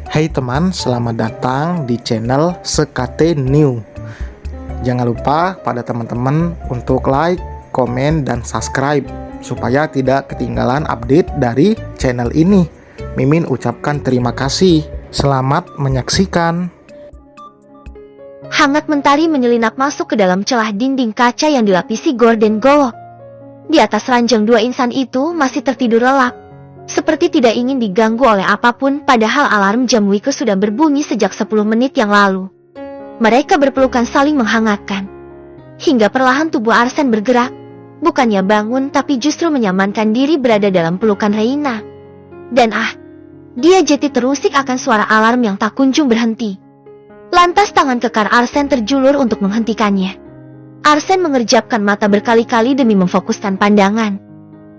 Hai teman, selamat datang di channel Sekate New. Jangan lupa pada teman-teman untuk like, komen, dan subscribe supaya tidak ketinggalan update dari channel ini. Mimin ucapkan terima kasih. Selamat menyaksikan. Hangat mentari menyelinap masuk ke dalam celah dinding kaca yang dilapisi gorden golok. Di atas ranjang dua insan itu masih tertidur lelap, seperti tidak ingin diganggu oleh apapun, padahal alarm jam Wiko sudah berbunyi sejak 10 menit yang lalu. Mereka berpelukan saling menghangatkan. Hingga perlahan tubuh Arsen bergerak, bukannya bangun tapi justru menyamankan diri berada dalam pelukan Reina. Dan dia jeti terusik akan suara alarm yang tak kunjung berhenti. Lantas tangan kekar Arsen terjulur untuk menghentikannya. Arsen mengerjapkan mata berkali-kali demi memfokuskan pandangan.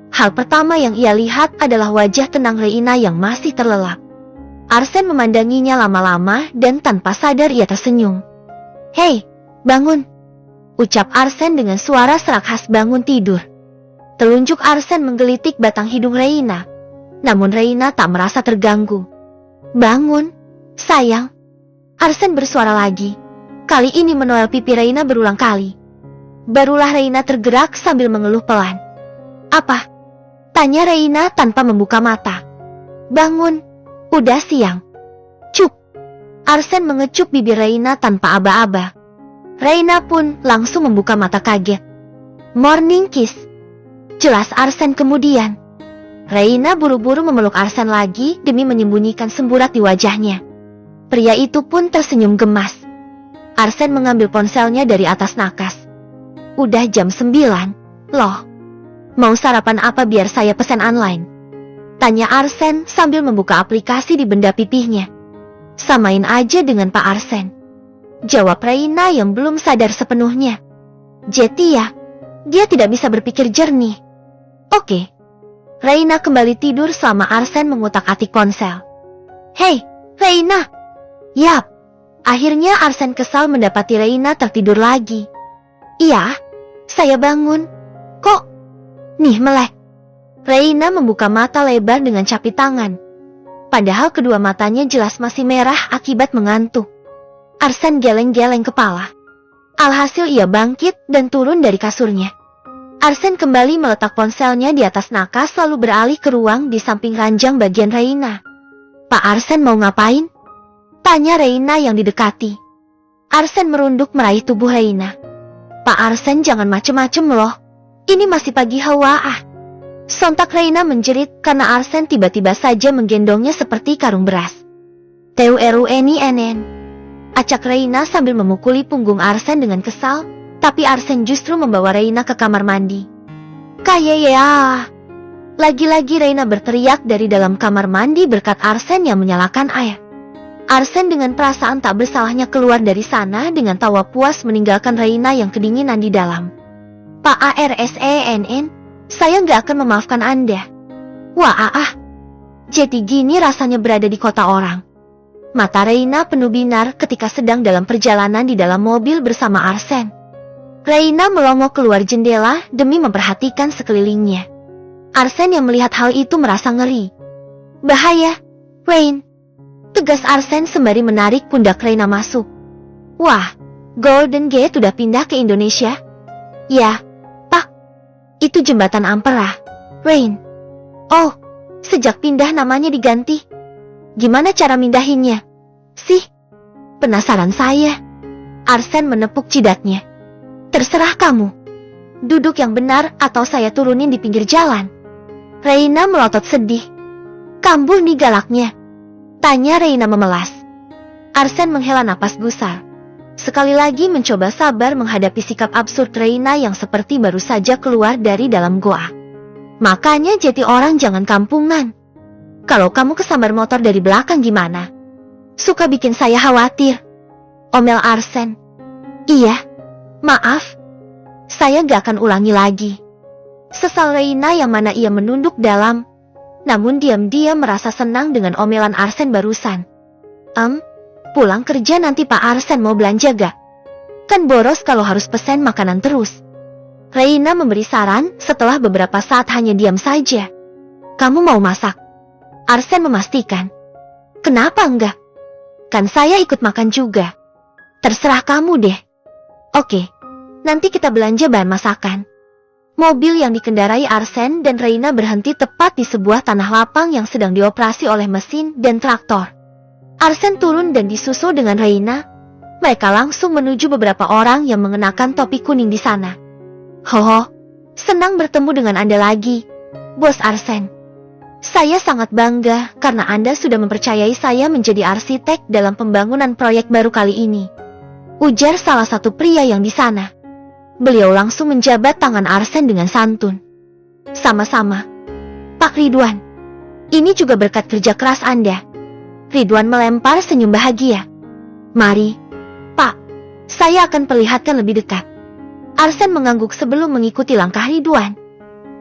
Hal pertama yang ia lihat adalah wajah tenang Reina yang masih terlelap. Arsen memandanginya lama-lama dan tanpa sadar ia tersenyum. "Hei, bangun!" ucap Arsen dengan suara serak khas bangun tidur. Telunjuk Arsen menggelitik batang hidung Reina. Namun Reina tak merasa terganggu. "Bangun, sayang." Arsen bersuara lagi. Kali ini menoel pipi Reina berulang kali. Barulah Reina tergerak sambil mengeluh pelan. "Apa?" tanya Reina tanpa membuka mata. "Bangun, udah siang." "Cup." Arsen mengecup bibir Reina tanpa aba-aba. Reina pun langsung membuka mata kaget. "Morning kiss," jelas Arsen kemudian. Reina buru-buru memeluk Arsen lagi demi menyembunyikan semburat di wajahnya. Pria itu pun tersenyum gemas. Arsen mengambil ponselnya dari atas nakas. "Udah jam 9, loh. Mau sarapan apa biar saya pesan online?" tanya Arsen sambil membuka aplikasi di benda pipihnya. "Samain aja dengan Pak Arsen," jawab Reina yang belum sadar sepenuhnya. Jeti ya, dia tidak bisa berpikir jernih. Oke. Reina kembali tidur selama Arsen mengutak-atik ponsel. "Hei, Reina!" "Yap." Akhirnya Arsen kesal mendapati Reina tertidur lagi. "Iya, saya bangun. Kok nih melek?" Reina membuka mata lebar dengan capit tangan. Padahal kedua matanya jelas masih merah akibat mengantuk. Arsen geleng-geleng kepala. Alhasil ia bangkit dan turun dari kasurnya. Arsen kembali meletak ponselnya di atas nakas lalu beralih ke ruang di samping ranjang bagian Reina. "Pak Arsen mau ngapain?" tanya Reina yang didekati. Arsen merunduk meraih tubuh Reina. "Pak Arsen jangan macem-macem loh. Ini masih pagi hawa." Sontak Reina menjerit karena Arsen tiba-tiba saja menggendongnya seperti karung beras. "TURUNINN," acak Reina sambil memukuli punggung Arsen dengan kesal, tapi Arsen justru membawa Reina ke kamar mandi. "Kayaya!" Lagi-lagi Reina berteriak dari dalam kamar mandi berkat Arsen yang menyalakan air. Arsen dengan perasaan tak bersalahnya keluar dari sana dengan tawa puas meninggalkan Reina yang kedinginan di dalam. "Pak Arsenn, saya nggak akan memaafkan Anda." "Wah, jadi gini rasanya berada di kota orang." Mata Reina penuh binar ketika sedang dalam perjalanan di dalam mobil bersama Arsen. Reina melongo keluar jendela demi memperhatikan sekelilingnya. Arsen yang melihat hal itu merasa ngeri. "Bahaya, Rein," tegas Arsen sembari menarik pundak Reina masuk. "Wah, Golden Gate udah pindah ke Indonesia?" "Ya, Pak. Itu jembatan Ampera, Rein." "Oh, sejak pindah namanya diganti. Gimana cara mindahinnya sih?" "Penasaran saya." Arsen menepuk jidatnya. "Terserah kamu. Duduk yang benar atau saya turunin di pinggir jalan." Reina melotot sedih. "Kambuh nih galaknya?" tanya Reina memelas. Arsen menghela napas gusar. Sekali lagi mencoba sabar menghadapi sikap absurd Reina yang seperti baru saja keluar dari dalam goa. "Makanya jadi orang jangan kampungan. Kalau kamu kesambar motor dari belakang gimana? Suka bikin saya khawatir," omel Arsen. "Iya, maaf. Saya gak akan ulangi lagi." Sesal Reina yang mana ia menunduk dalam. Namun diam-diam merasa senang dengan omelan Arsen barusan. Pulang kerja nanti Pak Arsen mau belanja gak? Kan boros kalau harus pesen makanan terus." Reina memberi saran setelah beberapa saat hanya diam saja. "Kamu mau masak?" Arsen memastikan. Kenapa enggak? Kan saya ikut makan juga. Terserah kamu deh. Oke, nanti kita belanja bahan masakan. Mobil yang dikendarai Arsen dan Reina berhenti tepat di sebuah tanah lapang yang sedang dioperasi oleh mesin dan traktor. Arsen turun dan disusul dengan Reina. Mereka langsung menuju beberapa orang yang mengenakan topi kuning di sana. Hoho, senang bertemu dengan Anda lagi, Bos Arsen. Saya sangat bangga karena Anda sudah mempercayai saya menjadi arsitek dalam pembangunan proyek baru kali ini, ujar salah satu pria yang di sana. Beliau langsung menjabat tangan Arsen dengan santun. Sama-sama, Pak Ridwan. Ini juga berkat kerja keras Anda. Ridwan melempar senyum bahagia. Mari, Pak. Saya akan perlihatkan lebih dekat. Arsen mengangguk sebelum mengikuti langkah Ridwan.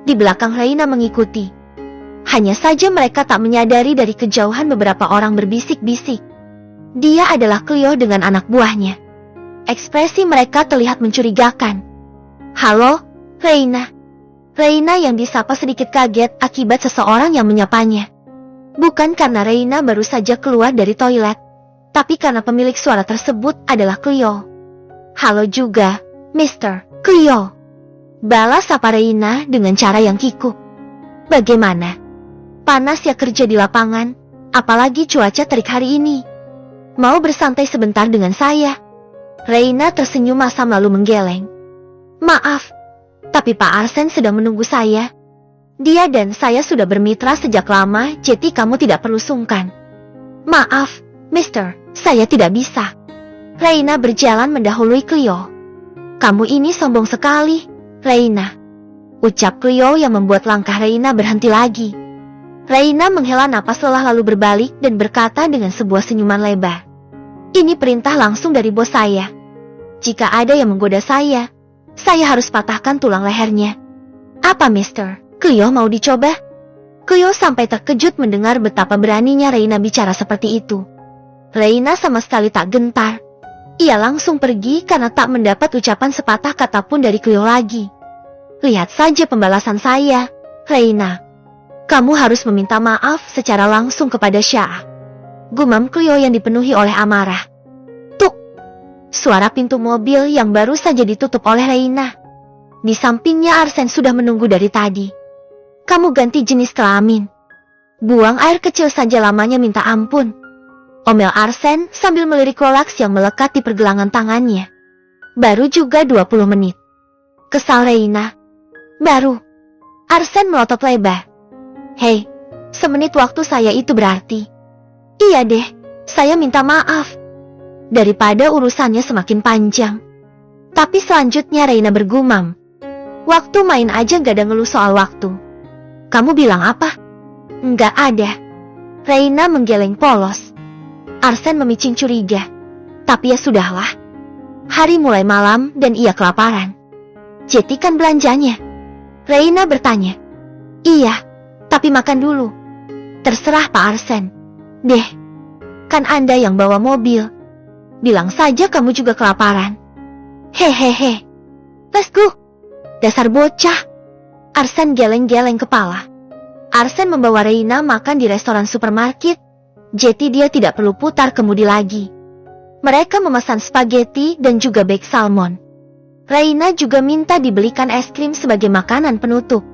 Di belakang Reina mengikuti. Hanya saja mereka tak menyadari dari kejauhan beberapa orang berbisik-bisik. Dia adalah Cleo dengan anak buahnya. Ekspresi mereka terlihat mencurigakan. Halo, Reina. Reina yang disapa sedikit kaget akibat seseorang yang menyapanya. Bukan karena Reina baru saja keluar dari toilet, tapi karena pemilik suara tersebut adalah Cleo. Halo juga, Mr. Cleo. Balas sapa Reina dengan cara yang kikuk. Bagaimana? Panas ya kerja di lapangan, apalagi cuaca terik hari ini. Mau bersantai sebentar dengan saya? Reina tersenyum masam lalu menggeleng. Maaf, tapi Pak Arsen sedang menunggu saya. Dia dan saya sudah bermitra sejak lama, jadi kamu tidak perlu sungkan. Maaf, Mister, saya tidak bisa. Reina berjalan mendahului Cleo. Kamu ini sombong sekali, Reina. Ucap Cleo yang membuat langkah Reina berhenti lagi. Reina menghela napas lelah lalu berbalik dan berkata dengan sebuah senyuman lebar. Ini perintah langsung dari bos saya. Jika ada yang menggoda saya harus patahkan tulang lehernya. Apa, Mister? Cleo mau dicoba? Cleo sampai terkejut mendengar betapa beraninya Reina bicara seperti itu. Reina sama sekali tak gentar. Ia langsung pergi karena tak mendapat ucapan sepatah kata pun dari Cleo lagi. Lihat saja pembalasan saya, Reina. Kamu harus meminta maaf secara langsung kepada Syah. Gumam Cleo yang dipenuhi oleh amarah. Suara pintu mobil yang baru saja ditutup oleh Reina. Di sampingnya Arsen sudah menunggu dari tadi. Kamu ganti jenis kelamin. Buang air kecil saja lamanya minta ampun. Omel Arsen sambil melirik Rolex yang melekat di pergelangan tangannya. Baru juga 20 menit. Kesal Reina. Baru. Arsen melotot lebar. Hei, semenit waktu saya itu berarti. Iya deh, saya minta maaf. Daripada urusannya semakin panjang. Tapi selanjutnya Reina bergumam. Waktu main aja gak ada ngeluh soal waktu. Kamu bilang apa? Nggak ada. Reina menggeleng polos. Arsen memicing curiga. Tapi ya sudahlah. Hari mulai malam dan ia kelaparan. Jadi kan belanjanya? Reina bertanya. Iya, tapi makan dulu. Terserah Pak Arsen. Deh, kan Anda yang bawa mobil. Bilang saja kamu juga kelaparan. Hehehe. Let's go. Dasar bocah. Arsen geleng-geleng kepala. Arsen membawa Reina makan di restoran supermarket, jadi dia tidak perlu putar kemudi lagi. Mereka memesan spaghetti dan juga bake salmon. Reina juga minta dibelikan es krim sebagai makanan penutup.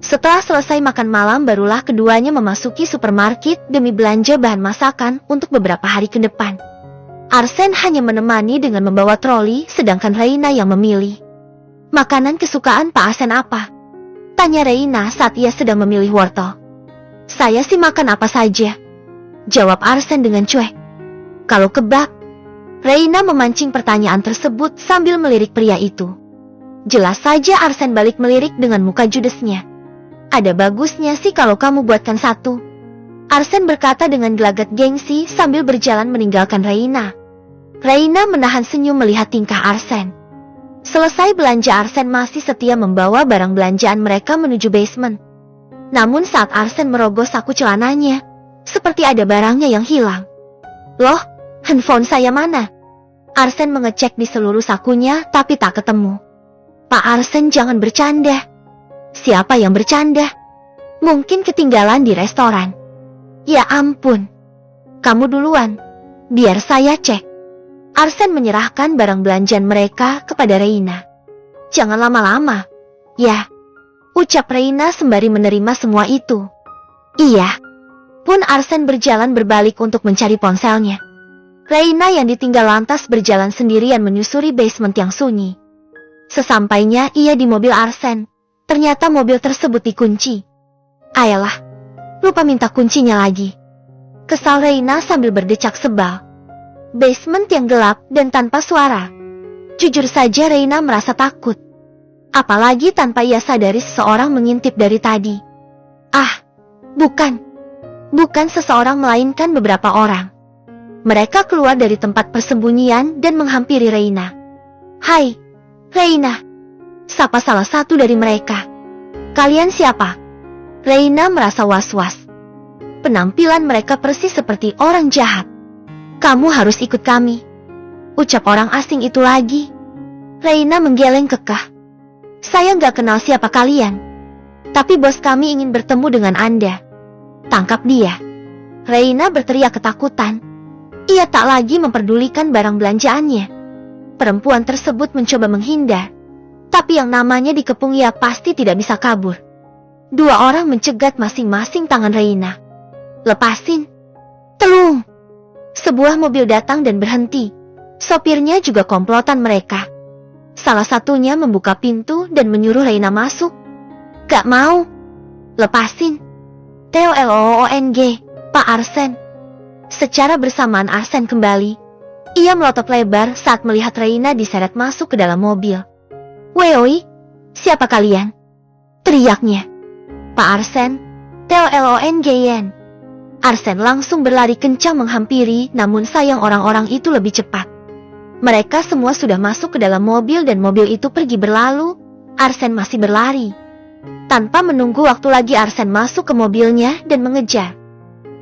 Setelah selesai makan malam barulah keduanya memasuki supermarket demi belanja bahan masakan untuk beberapa hari ke depan. Arsen hanya menemani dengan membawa troli, sedangkan Reina yang memilih. Makanan kesukaan Pak Arsen apa? Tanya Reina saat ia sedang memilih wortel. Saya sih makan apa saja. Jawab Arsen dengan cuek. Kalau kebab? Reina memancing pertanyaan tersebut sambil melirik pria itu. Jelas saja Arsen balik melirik dengan muka judesnya. Ada bagusnya sih kalau kamu buatkan satu. Arsen berkata dengan gelagat gengsi sambil berjalan meninggalkan Reina. Reina menahan senyum melihat tingkah Arsen. Selesai belanja Arsen masih setia membawa barang belanjaan mereka menuju basement. Namun saat Arsen merogoh saku celananya, seperti ada barangnya yang hilang. Loh, handphone saya mana? Arsen mengecek di seluruh sakunya tapi tak ketemu. Pak Arsen jangan bercanda. Siapa yang bercanda? Mungkin ketinggalan di restoran. Ya ampun. Kamu duluan, biar saya cek. Arsen menyerahkan barang belanjaan mereka kepada Reina. Jangan lama-lama, ya, ucap Reina sembari menerima semua itu. Iya. Pun Arsen berjalan berbalik untuk mencari ponselnya. Reina yang ditinggal lantas berjalan sendirian menyusuri basement yang sunyi. Sesampainya ia di mobil Arsen, ternyata mobil tersebut dikunci. Ayolah, lupa minta kuncinya lagi. Kesal Reina sambil berdecak sebal. Basement yang gelap dan tanpa suara. Jujur saja Reina merasa takut. Apalagi tanpa ia sadari seseorang mengintip dari tadi. Bukan seseorang melainkan beberapa orang. Mereka keluar dari tempat persembunyian dan menghampiri Reina. Hai, Reina. Sapa salah satu dari mereka. Kalian siapa? Reina merasa was-was. Penampilan mereka persis seperti orang jahat. Kamu harus ikut kami, ucap orang asing itu lagi. Reina menggeleng kekeh. Saya nggak kenal siapa kalian. Tapi bos kami ingin bertemu dengan Anda. Tangkap dia. Reina berteriak ketakutan. Ia tak lagi memperdulikan barang belanjaannya. Perempuan tersebut mencoba menghindar. Tapi yang namanya dikepung ia pasti tidak bisa kabur. Dua orang mencegat masing-masing tangan Reina. Lepasin. Telung. Sebuah mobil datang dan berhenti. Sopirnya juga komplotan mereka. Salah satunya membuka pintu dan menyuruh Reina masuk. Gak mau. Lepasin. TOLOONG, Pak Arsen. Secara bersamaan Arsen kembali. Ia melotot lebar saat melihat Reina diseret masuk ke dalam mobil. Weoi, siapa kalian? Teriaknya. Pak Arsen, TOLONGN. Arsen langsung berlari kencang menghampiri, namun sayang orang-orang itu lebih cepat. Mereka semua sudah masuk ke dalam mobil dan mobil itu pergi berlalu. Arsen masih berlari. Tanpa menunggu waktu lagi Arsen masuk ke mobilnya dan mengejar.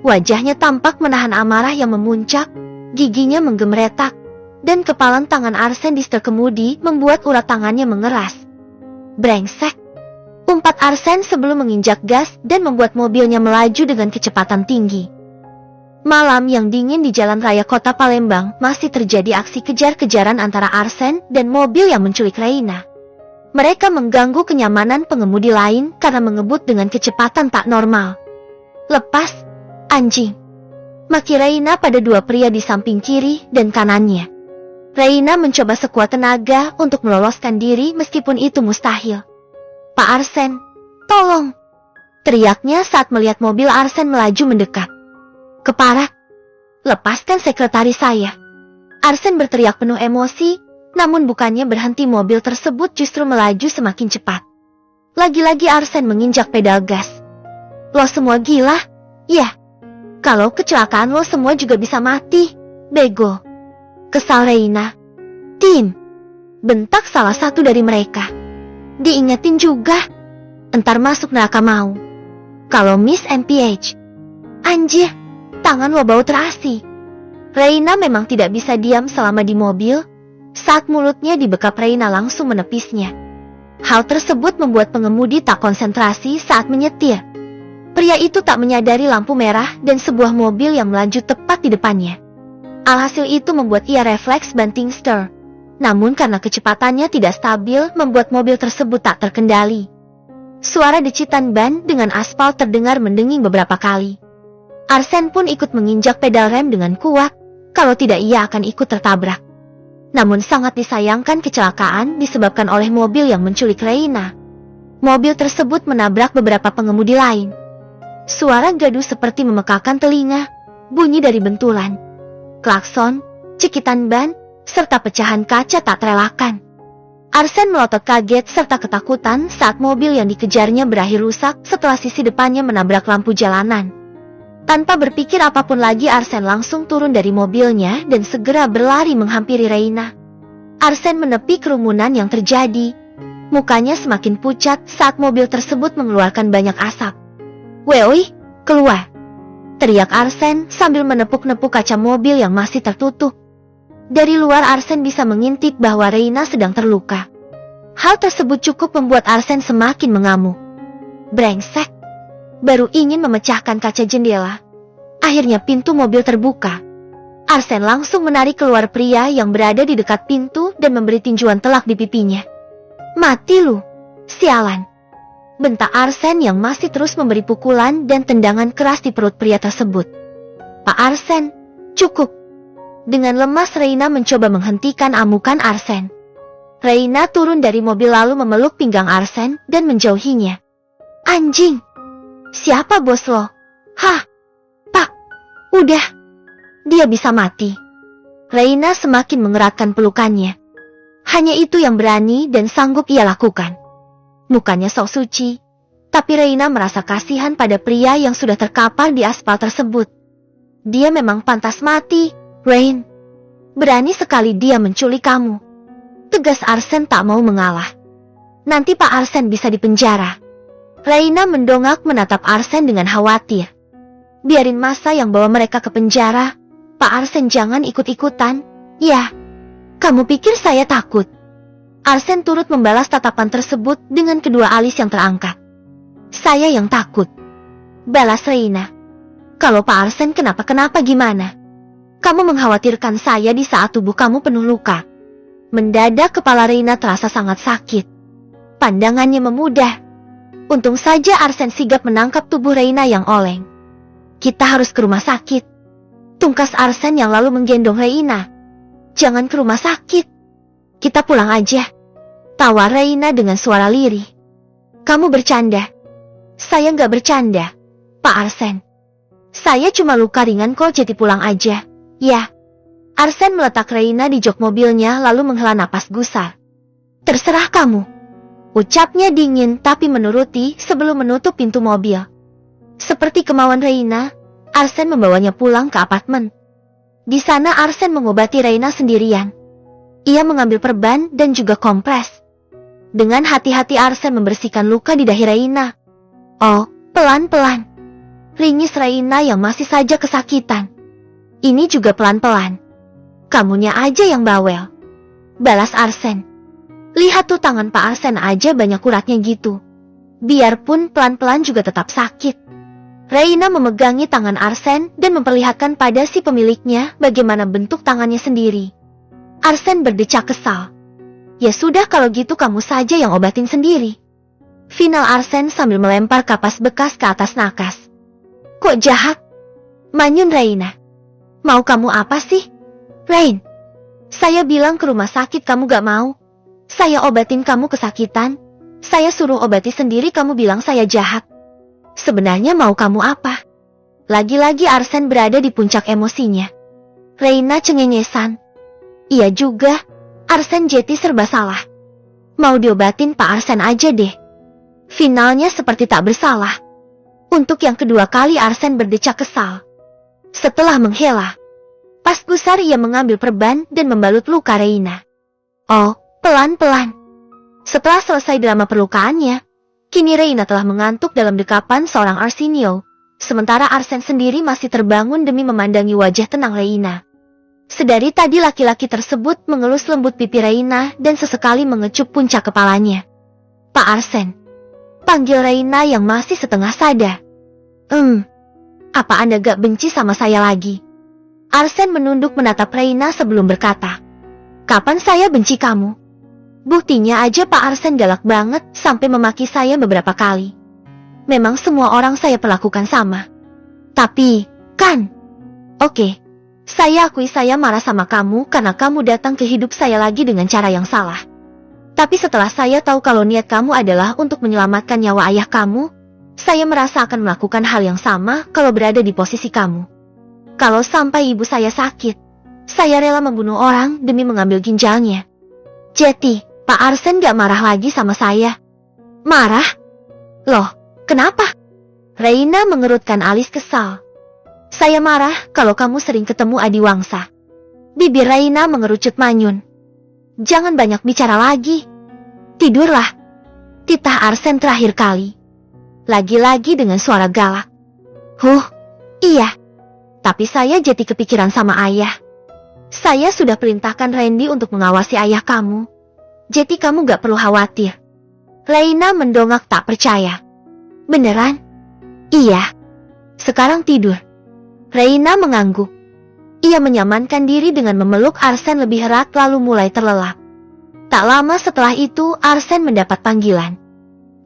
Wajahnya tampak menahan amarah yang memuncak, giginya menggemeretak, dan kepalan tangan Arsen di setir kemudi membuat urat tangannya mengeras. Brengsek! Umpat Arsen sebelum menginjak gas dan membuat mobilnya melaju dengan kecepatan tinggi. Malam yang dingin di jalan raya kota Palembang masih terjadi aksi kejar-kejaran antara Arsen dan mobil yang menculik Reina. Mereka mengganggu kenyamanan pengemudi lain karena mengebut dengan kecepatan tak normal. Lepas, anjing! Maki Reina pada dua pria di samping kiri dan kanannya. Reina mencoba sekuat tenaga untuk meloloskan diri meskipun itu mustahil. Pak Arsen, tolong! Teriaknya saat melihat mobil Arsen melaju mendekat. Keparat! Lepaskan sekretaris saya! Arsen berteriak penuh emosi, namun bukannya berhenti mobil tersebut justru melaju semakin cepat. Lagi-lagi Arsen menginjak pedal gas. Lo semua gila? Ya. Kalau kecelakaan lo semua juga bisa mati, bego. Kesal Reina. Tim! Bentak salah satu dari mereka. Diingetin juga. Entar masuk neraka mau. Kalau Miss MPH. Anjir, tangan lo bau terasi. Reina memang tidak bisa diam selama di mobil. Saat mulutnya dibekap Reina langsung menepisnya. Hal tersebut membuat pengemudi tak konsentrasi saat menyetir. Pria itu tak menyadari lampu merah dan sebuah mobil yang melaju tepat di depannya. Alhasil itu membuat ia refleks banting setir. Namun karena kecepatannya tidak stabil membuat mobil tersebut tak terkendali. Suara decitan ban dengan aspal terdengar mendenging beberapa kali. Arsen pun ikut menginjak pedal rem dengan kuat, kalau tidak ia akan ikut tertabrak. Namun sangat disayangkan kecelakaan disebabkan oleh mobil yang menculik Reina. Mobil tersebut menabrak beberapa pengemudi lain. Suara gaduh seperti memekakan telinga, bunyi dari benturan, klakson, cekitan ban, serta pecahan kaca tak terelakkan. Arsen melotot kaget serta ketakutan saat mobil yang dikejarnya berakhir rusak setelah sisi depannya menabrak lampu jalanan. Tanpa berpikir apapun lagi Arsen langsung turun dari mobilnya dan segera berlari menghampiri Reina. Arsen menepi kerumunan yang terjadi. Mukanya semakin pucat saat mobil tersebut mengeluarkan banyak asap. Weoi, keluar! Teriak Arsen sambil menepuk-nepuk kaca mobil yang masih tertutup. Dari luar Arsen bisa mengintip bahwa Reina sedang terluka. Hal tersebut cukup membuat Arsen semakin mengamuk. Brengsek! Baru ingin memecahkan kaca jendela. Akhirnya pintu mobil terbuka. Arsen langsung menarik keluar pria yang berada di dekat pintu dan memberi tinjuan telak di pipinya. "Mati lu, sialan!" bentak Arsen yang masih terus memberi pukulan dan tendangan keras di perut pria tersebut. "Pak Arsen, cukup!" Dengan lemas Reina mencoba menghentikan amukan Arsen. Reina turun dari mobil lalu memeluk pinggang Arsen dan menjauhinya. "Anjing! Siapa bos lo? Hah? Pak, udah. Dia bisa mati." Reina semakin mengeratkan pelukannya. Hanya itu yang berani dan sanggup ia lakukan. Mukanya sok suci, tapi Reina merasa kasihan pada pria yang sudah terkapar di aspal tersebut. "Dia memang pantas mati, Rain. Berani sekali dia menculik kamu." Tegas Arsen tak mau mengalah. "Nanti Pak Arsen bisa dipenjara." Reina mendongak menatap Arsen dengan khawatir. "Biarin masa yang bawa mereka ke penjara. Pak Arsen jangan ikut-ikutan, ya. Kamu pikir saya takut?" Arsen turut membalas tatapan tersebut dengan kedua alis yang terangkat. "Saya yang takut," balas Reina. "Kalau Pak Arsen kenapa-kenapa gimana? Kamu mengkhawatirkan saya di saat tubuh kamu penuh luka." Mendadak kepala Reina terasa sangat sakit. Pandangannya memudar. Untung saja Arsen sigap menangkap tubuh Reina yang oleng. "Kita harus ke rumah sakit," tungkas Arsen yang lalu menggendong Reina. "Jangan ke rumah sakit. Kita pulang aja," tawa Reina dengan suara lirih. "Kamu bercanda." "Saya nggak bercanda, Pak Arsen. Saya cuma luka ringan kok, jadi pulang aja, ya." Arsen meletak Reina di jok mobilnya lalu menghela napas gusar. "Terserah kamu," ucapnya dingin tapi menuruti sebelum menutup pintu mobil. Seperti kemauan Reina, Arsen membawanya pulang ke apartemen. Di sana Arsen mengobati Reina sendirian. Ia mengambil perban dan juga kompres. Dengan hati-hati Arsen membersihkan luka di dahi Reina. "Oh, pelan-pelan," ringis Reina yang masih saja kesakitan. "Ini juga pelan-pelan. Kamunya aja yang bawel," balas Arsen. "Lihat tuh tangan Pak Arsen aja banyak uratnya gitu. Biarpun pelan-pelan juga tetap sakit." Reina memegangi tangan Arsen dan memperlihatkan pada si pemiliknya bagaimana bentuk tangannya sendiri. Arsen berdecak kesal. "Ya sudah kalau gitu kamu saja yang obatin sendiri," final Arsen sambil melempar kapas bekas ke atas nakas. "Kok jahat?" manyun Reina. "Mau kamu apa sih, Rain? Saya bilang ke rumah sakit kamu gak mau. Saya obatin kamu kesakitan. Saya suruh obati sendiri kamu bilang saya jahat. Sebenarnya mau kamu apa?" Lagi-lagi Arsen berada di puncak emosinya. Reina cengengesan. Iya juga, Arsen jadi serba salah. Mau diobatin Pak Arsen aja deh. Finalnya seperti tak bersalah. Untuk yang kedua kali Arsen berdecak kesal. Setelah menghela, pas gusar ia mengambil perban dan membalut luka Reina. Oh, pelan-pelan. Setelah selesai drama perlukaannya, kini Reina telah mengantuk dalam dekapan seorang Arsenio, sementara Arsen sendiri masih terbangun demi memandangi wajah tenang Reina. Sedari tadi laki-laki tersebut mengelus lembut pipi Reina dan sesekali mengecup puncak kepalanya. "Pak Arsen," panggil Reina yang masih setengah sadar. Apa Anda gak benci sama saya lagi?" Arsen menunduk menatap Reina sebelum berkata, "Kapan saya benci kamu? Buktinya aja Pak Arsen galak banget sampai memaki saya beberapa kali. Memang semua orang saya perlakukan sama. Tapi, kan? Oke, saya akui saya marah sama kamu karena kamu datang ke hidup saya lagi dengan cara yang salah. Tapi setelah saya tahu kalau niat kamu adalah untuk menyelamatkan nyawa ayah kamu, saya merasa akan melakukan hal yang sama kalau berada di posisi kamu. Kalau sampai ibu saya sakit, saya rela membunuh orang demi mengambil ginjalnya. Jadi, Pak Arsen gak marah lagi sama saya." "Marah? Loh, kenapa?" Reina mengerutkan alis kesal. "Saya marah kalau kamu sering ketemu Adiwangsa." Bibir Reina mengerucut manyun. "Jangan banyak bicara lagi. Tidurlah," titah Arsen terakhir kali. Lagi-lagi dengan suara galak. Iya. Tapi saya jadi kepikiran sama ayah. Saya sudah perintahkan Randy untuk mengawasi ayah kamu. Jadi kamu gak perlu khawatir." Reina mendongak tak percaya. "Beneran?" "Iya. Sekarang tidur." Reina mengangguk. Ia menyamankan diri dengan memeluk Arsen lebih erat lalu mulai terlelap. Tak lama setelah itu, Arsen mendapat panggilan.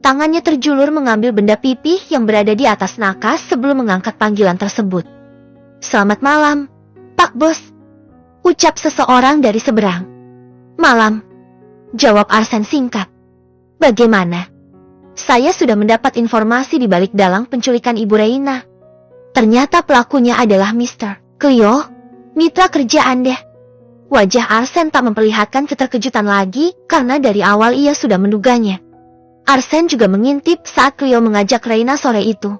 Tangannya terjulur mengambil benda pipih yang berada di atas nakas sebelum mengangkat panggilan tersebut. "Selamat malam, Pak Bos," ucap seseorang dari seberang. "Malam," jawab Arsen singkat. "Bagaimana?" "Saya sudah mendapat informasi di balik dalang penculikan Ibu Reina. Ternyata pelakunya adalah Mr. Cleo, mitra kerja Anda." Wajah Arsen tak memperlihatkan keterkejutan lagi karena dari awal ia sudah menduganya. Arsen juga mengintip saat Cleo mengajak Reina sore itu.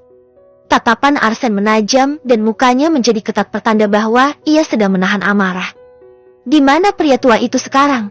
Tatapan Arsen menajam dan mukanya menjadi ketat pertanda bahwa ia sedang menahan amarah. "Di mana pria tua itu sekarang?"